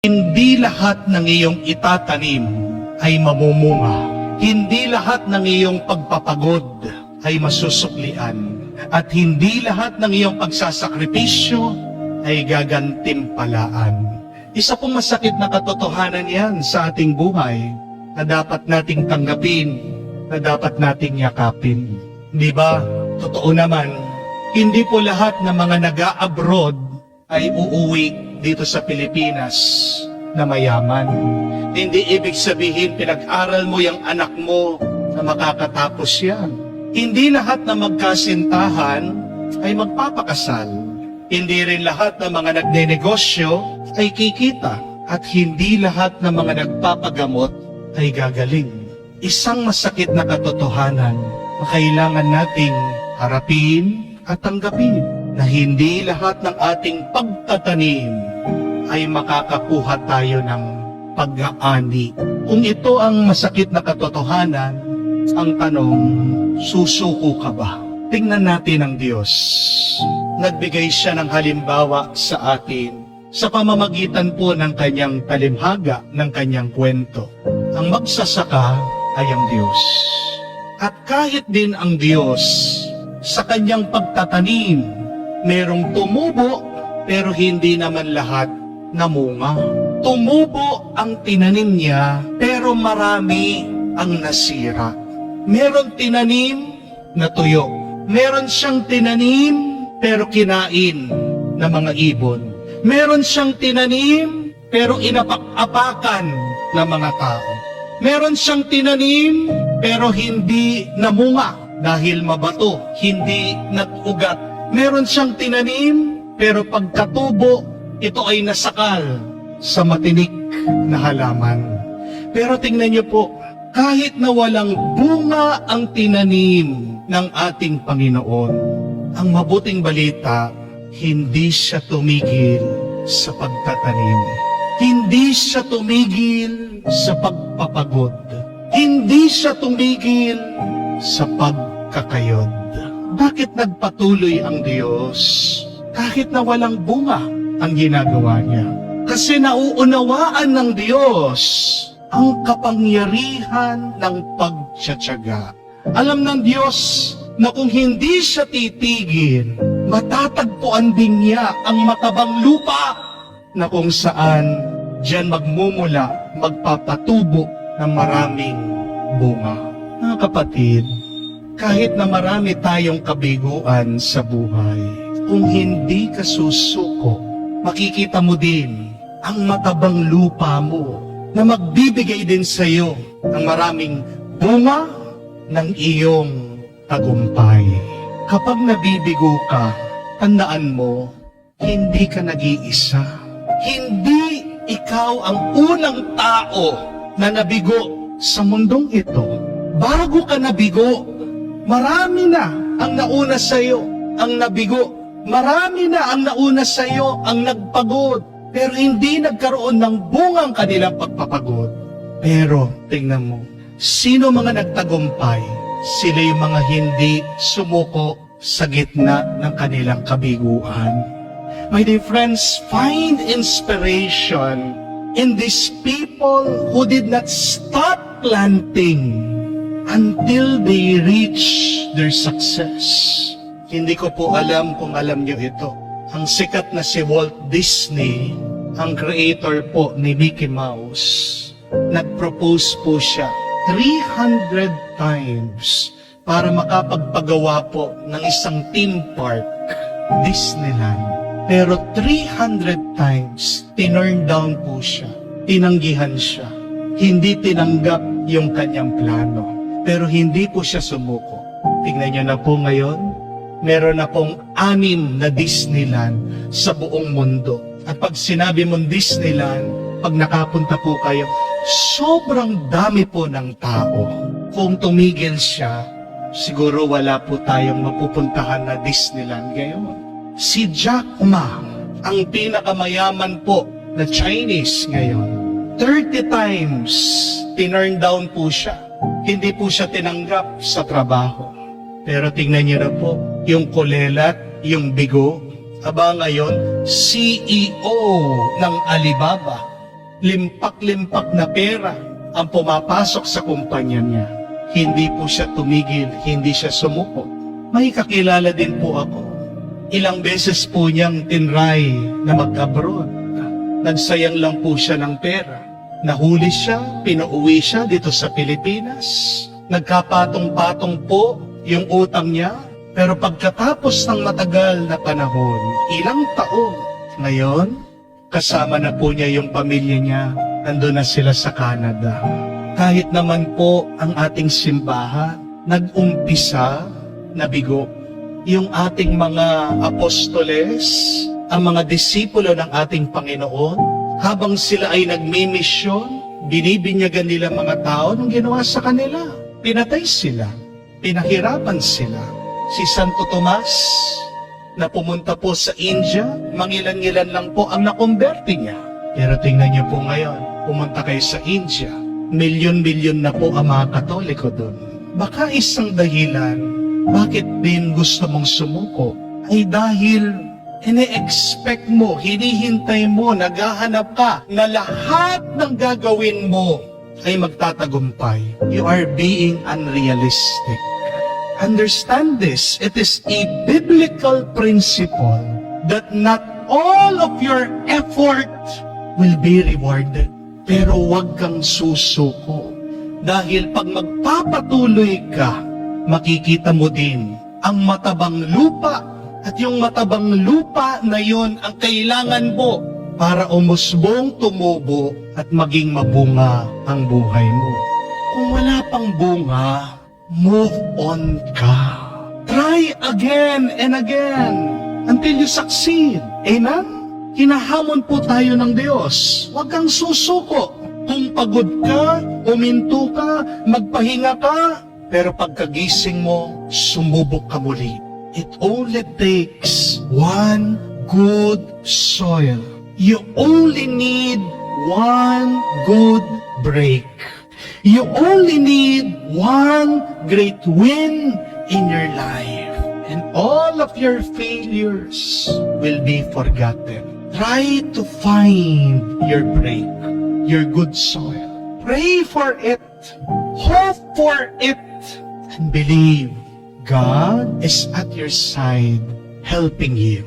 Hindi lahat ng iyong itatanim ay mamumunga. Hindi lahat ng iyong pagpapagod ay masusuklian. At hindi lahat ng iyong pagsasakripisyo ay gagantimpalaan. Isa pong masakit na katotohanan yan sa ating buhay na dapat nating tanggapin, na dapat nating yakapin. Di ba? Totoo naman, hindi po lahat ng mga nag-a-abroad ay uuwi dito sa Pilipinas na mayaman. Hindi ibig sabihin pinag-aral mo yung anak mo na makakatapos yan. Hindi lahat na magkasintahan ay magpapakasal. Hindi rin lahat ng mga nagnenegosyo ay kikita. At hindi lahat ng mga nagpapagamot ay gagaling. Isang masakit na katotohanan na kailangan nating harapin at tanggapin na hindi lahat ng ating pagtatanim ay makakakuha tayo ng pag-aani. Kung ito ang masakit na katotohanan, ang tanong, susuko ka ba? Tingnan natin ang Diyos. Nagbigay siya ng halimbawa sa atin sa pamamagitan po ng kanyang talimhaga, ng kanyang kwento. Ang magsasaka ay ang Diyos. At kahit din ang Diyos, sa kanyang pagtatanim, merong tumubo, pero hindi naman lahat namunga. Tumubo ang tinanim niya, pero marami ang nasira. Meron tinanim na tuyo. Meron siyang tinanim, pero kinain ng mga ibon. Meron siyang tinanim, pero inapak-apakan ng mga tao. Meron siyang tinanim, pero hindi namunga dahil mabato, hindi nag-ugat. Meron siyang tinanim, pero pagkatubo, ito ay nasakal sa matinik na halaman. Pero tingnan niyo po, kahit na walang bunga ang tinanim ng ating Panginoon, ang mabuting balita, hindi siya tumigil sa pagtatanim. Hindi siya tumigil sa pagpapagod. Hindi siya tumigil sa pagkakayod. Bakit nagpatuloy ang Diyos kahit na walang bunga ang ginagawa niya? Kasi nauunawaan ng Diyos ang kapangyarihan ng pagtsatsaga. Alam ng Diyos na kung hindi siya titigil, matatagpuan din niya ang matabang lupa na kung saan diyan magmumula, magpapatubo ng maraming bunga. Mga kapatid, kahit na marami tayong kabiguan sa buhay, kung hindi ka susuko, makikita mo din ang matabang lupa mo na magbibigay din sa iyo ng maraming bunga ng iyong tagumpay. Kapag nabibigo ka, tandaan mo, hindi ka nag-iisa. Hindi ikaw ang unang tao na nabigo sa mundong ito. Bago ka nabigo, marami na ang nauna sa iyo ang nabigo. Marami na ang nauna sa iyo ang nagpagod, pero hindi nagkaroon ng bungang kanilang pagpapagod. Pero tingnan mo, sino mga nagtagumpay? Sila yung mga hindi sumuko sa gitna ng kanilang kabiguan. My dear friends, find inspiration in these people who did not stop planting until they reach their success. Hindi ko po alam kung alam niyo ito. Ang sikat na si Walt Disney, ang creator po ni Mickey Mouse, nag-propose po siya 300 times para makapagpagawa po ng isang theme park, Disneyland. Pero 300 times, tinurn down po siya. Tinanggihan siya. Hindi tinanggap yung kanyang plano. Pero hindi po siya sumuko. Tingnan niyo na po ngayon, meron na pong 6 na Disneyland sa buong mundo. At pag sinabi mong Disneyland, pag nakapunta po kayo, sobrang dami po ng tao. Kung tumigil siya, siguro wala po tayong mapupuntahan na Disneyland ngayon. Si Jack Ma, ang pinakamayaman po na Chinese ngayon, 30 times tinurn down po siya. Hindi po siya tinanggap sa trabaho. Pero tingnan niyo na po, yung kulelat, yung bigo, aba ngayon, CEO ng Alibaba. limpak-limpak na pera ang pumapasok sa kumpanya niya. Hindi po siya tumigil, hindi siya sumuko. May kakilala din po ako. Ilang beses po niyang tinry na mag-abroad. Nagsayang lang po siya ng pera. Nahuli siya, pinauwi siya dito sa Pilipinas. Nagkapatong-patong po yung utang niya. Pero pagkatapos ng matagal na panahon, ilang taon, ngayon, kasama na po niya yung pamilya niya. Nandun na sila sa Canada. Kahit naman po ang ating simbahan, nag-umpisa na bigo. Yung ating mga apostoles, ang mga disipulo ng ating Panginoon, habang sila ay nagmimisyon, binibinyagan nila mga tao nung ginawa sa kanila. Pinatay sila, pinahirapan sila. Si Santo Tomas, na pumunta po sa India, mangilan-ngilan lang po ang nakumberte niya. Pero tingnan niyo po ngayon, pumunta kayo sa India, milyon-milyon na po ang mga Katoliko doon. Baka isang dahilan, bakit din gusto mong sumuko, ay dahil ine-expect mo, hinihintay mo, naghahanap ka na lahat ng gagawin mo ay magtatagumpay. You are being unrealistic. Understand this. It is a biblical principle that not all of your effort will be rewarded. Pero huwag kang susuko. Dahil pag magpapatuloy ka, makikita mo din ang matabang lupa. At yung matabang lupa na yon ang kailangan mo para umusbong tumubo at maging mabunga ang buhay mo. Kung wala pang bunga, move on ka. Try again and again until you succeed. Amen? Hinahamon po tayo ng Diyos. Huwag kang susuko. Kung pagod ka, uminto ka, magpahinga ka, pero pagkagising mo, sumubok ka muli. It only takes one good soil. You only need one good break. You only need one great win in your life. And all of your failures will be forgotten. Try to find your break, your good soil. Pray for it. Hope for it. And believe God is at your side helping you.